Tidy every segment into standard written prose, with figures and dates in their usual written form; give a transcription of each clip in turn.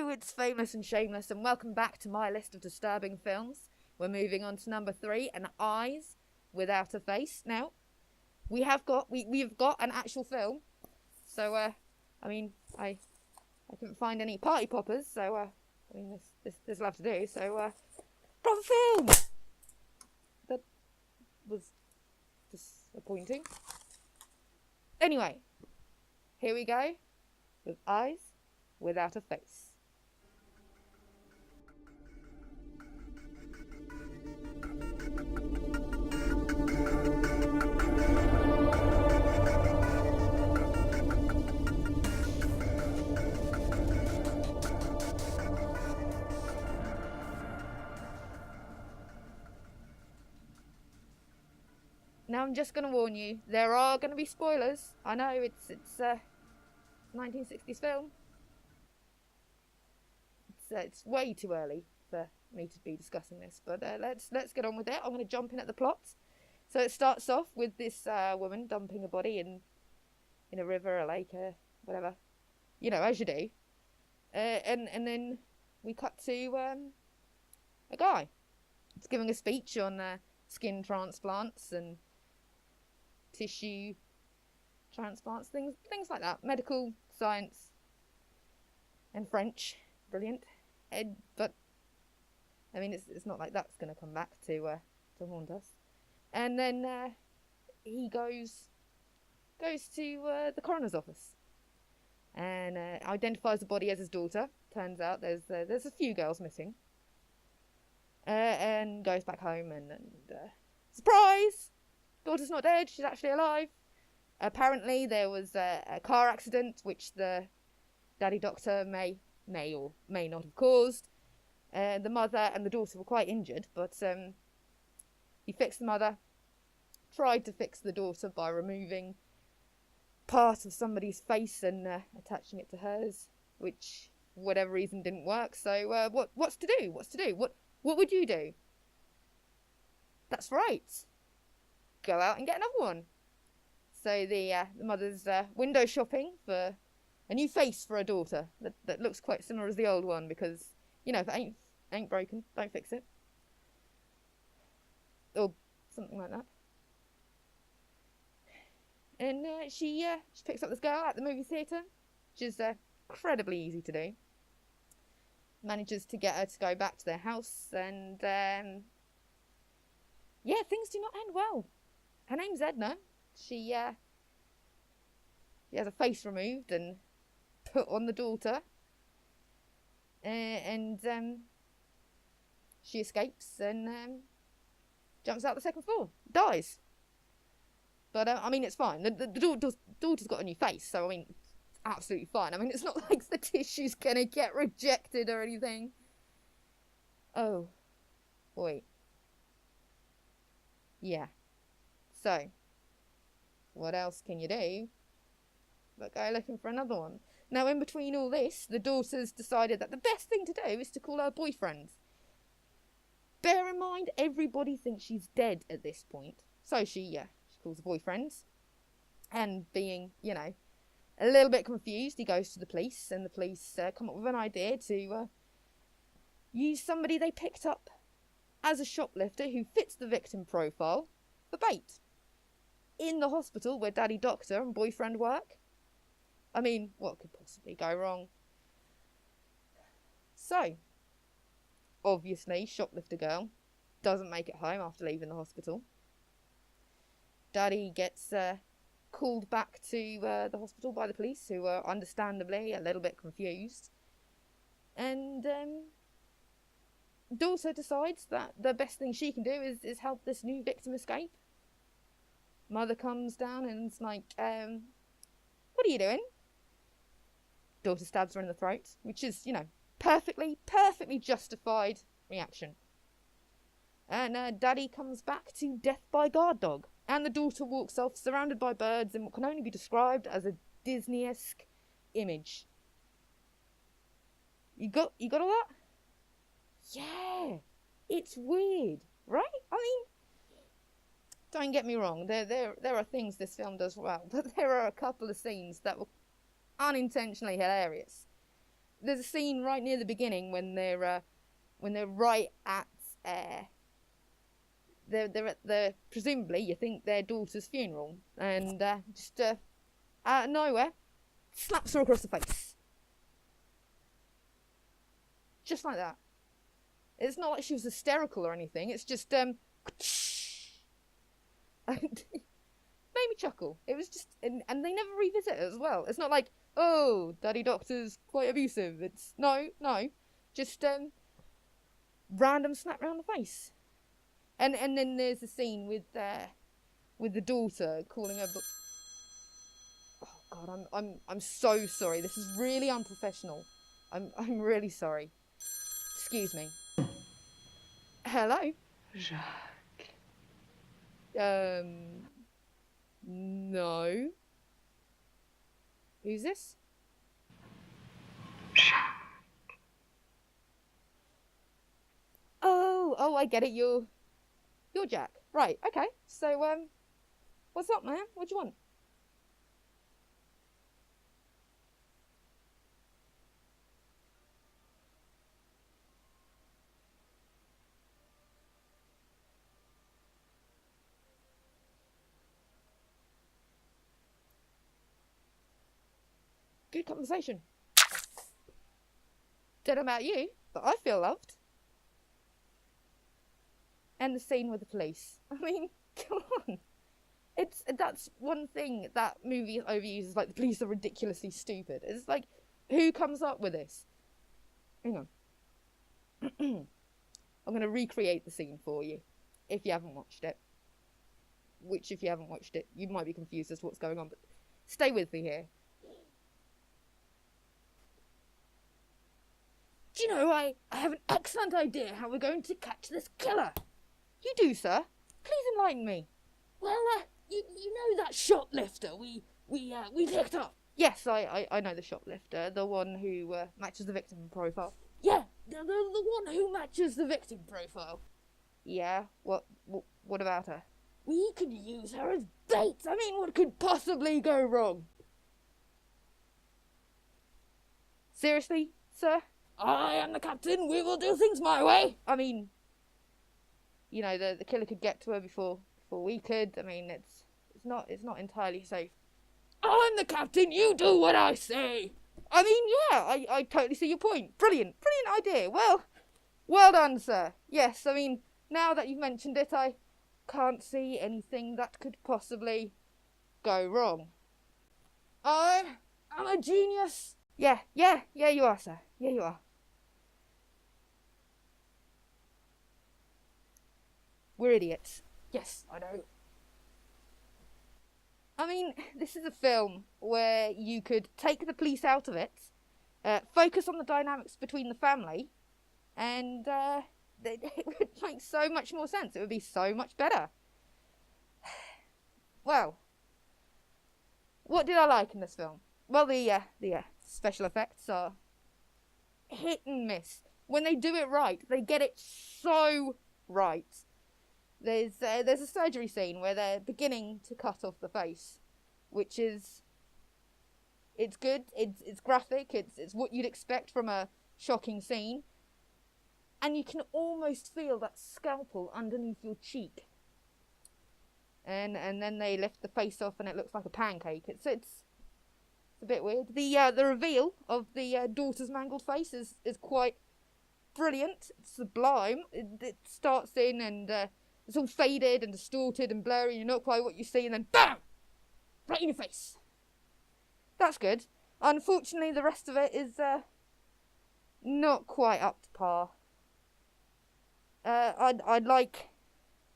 Hello, it's Fameless and Shameless, and welcome back to my list of disturbing films. We're moving on to number 3, and Eyes Without a Face. Now, we've got an actual film. So, I couldn't find any party poppers, so, there's love to do, so, proper film! That was disappointing. Anyway, here we go, with Eyes Without a Face. Now I'm just going to warn you, there are going to be spoilers. I know it's a 1960s film. It's way too early for me to be discussing this, but let's get on with it. I'm going to jump in at the plot. So it starts off with this woman dumping a body in a river, a lake, whatever, you know, as you do. And then we cut to a guy. He's giving a speech on skin transplants and tissue transplants, things like that, medical science and French, brilliant. But I mean, it's not like that's going to come back to haunt us. And then he goes to the coroner's office and identifies the body as his daughter. Turns out there's a few girls missing. And goes back home and surprise! Daughter's not dead, she's actually alive. Apparently there was a car accident which the daddy doctor may or may not have caused. The mother and the daughter were quite injured, but he fixed the mother, tried to fix the daughter by removing part of somebody's face and attaching it to hers, which for whatever reason didn't work. So what's to do? What would you do? That's right. Go out and get another one. So the mother's window shopping for a new face for her daughter that looks quite similar as the old one, because, you know, if it ain't broken, don't fix it. Or something like that. And she picks up this girl at the movie theatre, which is incredibly easy to do. Manages to get her to go back to their house, and yeah, things do not end well. Her name's Edna. She has a face removed and put on the daughter, and she escapes and jumps out the second floor, dies. But I mean, it's fine. The daughter's got a new face, so I mean, it's absolutely fine. I mean, it's not like the tissue's gonna get rejected or anything. Oh, wait. Yeah. So, what else can you do but go looking for another one? Now, in between all this, the daughter's decided that the best thing to do is to call her boyfriend. Bear in mind, everybody thinks she's dead at this point. So she calls her boyfriend. And being, you know, a little bit confused, he goes to the police, and the police come up with an idea to use somebody they picked up as a shoplifter who fits the victim profile for bait. In the hospital where daddy doctor and boyfriend work. I mean, what could possibly go wrong? So, obviously, shoplifter girl doesn't make it home after leaving the hospital. Daddy gets called back to the hospital by the police, who are understandably a little bit confused. And daughter decides that the best thing she can do is help this new victim escape. Mother comes down and is like, what are you doing? Daughter stabs her in the throat, which is, you know, perfectly justified reaction. And daddy comes back to death by guard dog. And the daughter walks off surrounded by birds in what can only be described as a Disney-esque image. You got all that? Yeah, it's weird, right? I mean, don't get me wrong, there are things this film does well, but there are a couple of scenes that were unintentionally hilarious. there's a scene right near the beginning when they're right at they're at the, presumably you think, their daughter's funeral, and just out of nowhere slaps her across the face, just like that. It's not like she was hysterical or anything. It's just made me chuckle. It was just, and they never revisit it as well. It's not like, oh, Daddy Doctor's quite abusive. It's no, just random slap round the face. And then there's a scene with the daughter calling her. Oh God, I'm so sorry. This is really unprofessional. I'm really sorry. Excuse me. Hello. Jacques. No. Who's this? Jacques. Oh, I get it. You're Jack. Right, okay. So, what's up, man? What do you want? Good conversation. Don't know about you, but I feel loved. And the scene with the police. I mean, come on. That's one thing that movie overuses, like the police are ridiculously stupid. It's like, who comes up with this? Hang on. I'm going to recreate the scene for you, if you haven't watched it. Which, if you haven't watched it, you might be confused as to what's going on, but stay with me here. Do you know, I have an excellent idea how we're going to catch this killer. You do, sir. Please enlighten me. Well, you know that shoplifter we picked up? Yes, I know the shoplifter, the one who matches the victim profile. Yeah, the one who matches the victim profile. Yeah, what about her? We could use her as bait. I mean, what could possibly go wrong? Seriously, sir? I am the captain. We will do things my way. I mean, you know, the killer could get to her before we could. I mean, it's not entirely safe. I'm the captain. You do what I say. I mean, yeah, I totally see your point. Brilliant idea. Well done, sir. Yes, I mean, now that you've mentioned it, I can't see anything that could possibly go wrong. I'm a genius. Yeah, you are, sir. Yeah, you are. We're idiots. Yes, I know. I mean, this is a film where you could take the police out of it, focus on the dynamics between the family, and it would make so much more sense. It would be so much better. Well, what did I like in this film? Well, the special effects are hit and miss. When they do it right, they get it so right. There's a surgery scene where they're beginning to cut off the face, which is, it's good, it's graphic, it's what you'd expect from a shocking scene, and you can almost feel that scalpel underneath your cheek. And then they lift the face off and it looks like a pancake. It's a bit weird. The reveal of the daughter's mangled face is quite brilliant. It's sublime. It starts in and it's all faded and distorted and blurry, and you're not quite what you see, and then BAM! Right in your face. That's good. Unfortunately, the rest of it is not quite up to par. I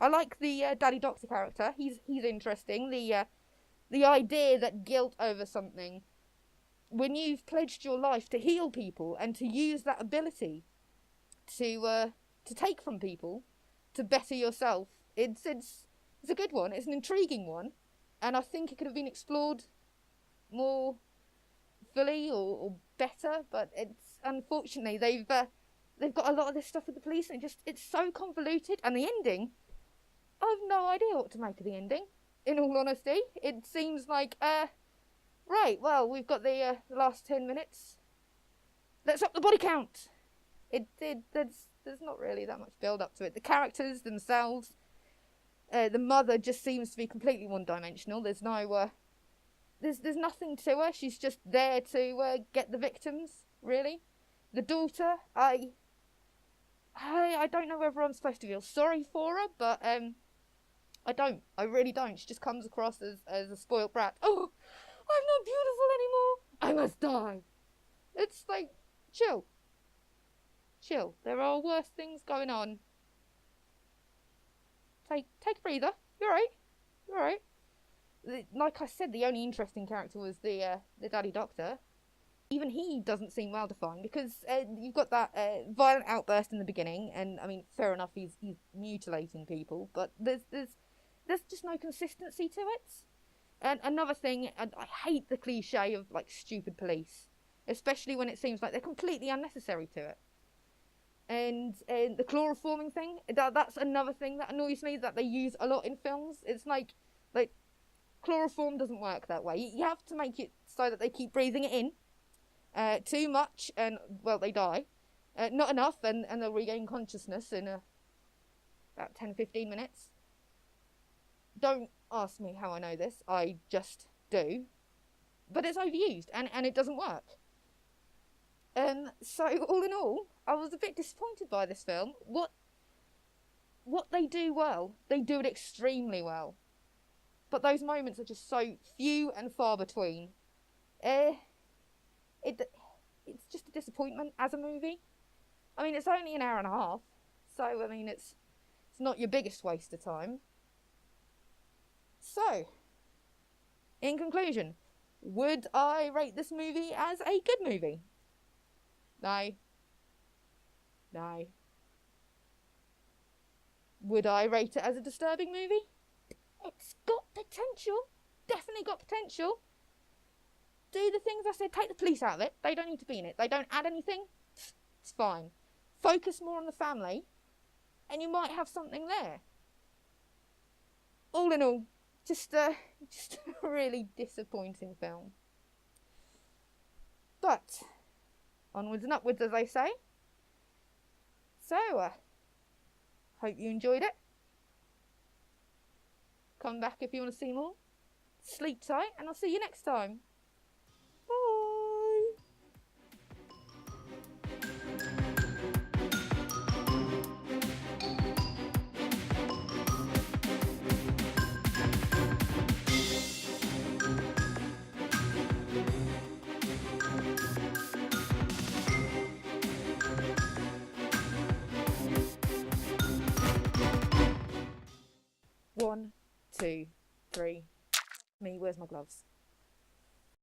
like the Daddy Doctor character. He's interesting. The idea that guilt over something, when you've pledged your life to heal people and to use that ability to take from people, to better yourself, it's a good one. It's an intriguing one, and I think it could have been explored more fully or better. But it's unfortunately they've got a lot of this stuff with the police, and it's so convoluted. And the ending, I've no idea what to make of the ending. In all honesty, it seems like right. Well, we've got the last 10 minutes let's up the body count. There's not really that much build up to it. The characters themselves, the mother just seems to be completely one-dimensional. There's no there's nothing to her. She's just there to get the victims, really. The daughter, I don't know whether I'm supposed to feel sorry for her, but I don't. I really don't. She just comes across as a spoilt brat. Oh, I'm not beautiful anymore. I must die. It's like, chill. Chill. There are worse things going on. Take a breather. You're right. You're right. Like I said, the only interesting character was the daddy doctor. Even he doesn't seem well defined, because you've got that violent outburst in the beginning, and I mean, fair enough, he's mutilating people, but there's just no consistency to it. And another thing, I hate the cliche of like stupid police, especially when it seems like they're completely unnecessary to it. And the chloroforming thing, that's another thing that annoys me, that they use a lot in films. It's like chloroform doesn't work that way. You have to make it so that they keep breathing it in. Too much, and well, they die. Not enough, and they'll regain consciousness in about 10-15 minutes. Don't ask me how I know this. I just do. But it's overused, and it doesn't work. So all in all, I was a bit disappointed by this film. What they do well, they do it extremely well. But those moments are just so few and far between. It's just a disappointment as a movie. I mean, it's only an hour and a half, so I mean, it's not your biggest waste of time. So, in conclusion, would I rate this movie as a good movie? No. No. Would I rate it as a disturbing movie? It's got potential. Definitely got potential. Do the things I said. Take the police out of it. They don't need to be in it. They don't add anything. It's fine. Focus more on the family, and you might have something there. All in all, just a really disappointing film. But onwards and upwards, as they say. So, hope you enjoyed it. Come back if you want to see more. Sleep tight, and I'll see you next time. Bye. One, two, three. Me, where's my gloves?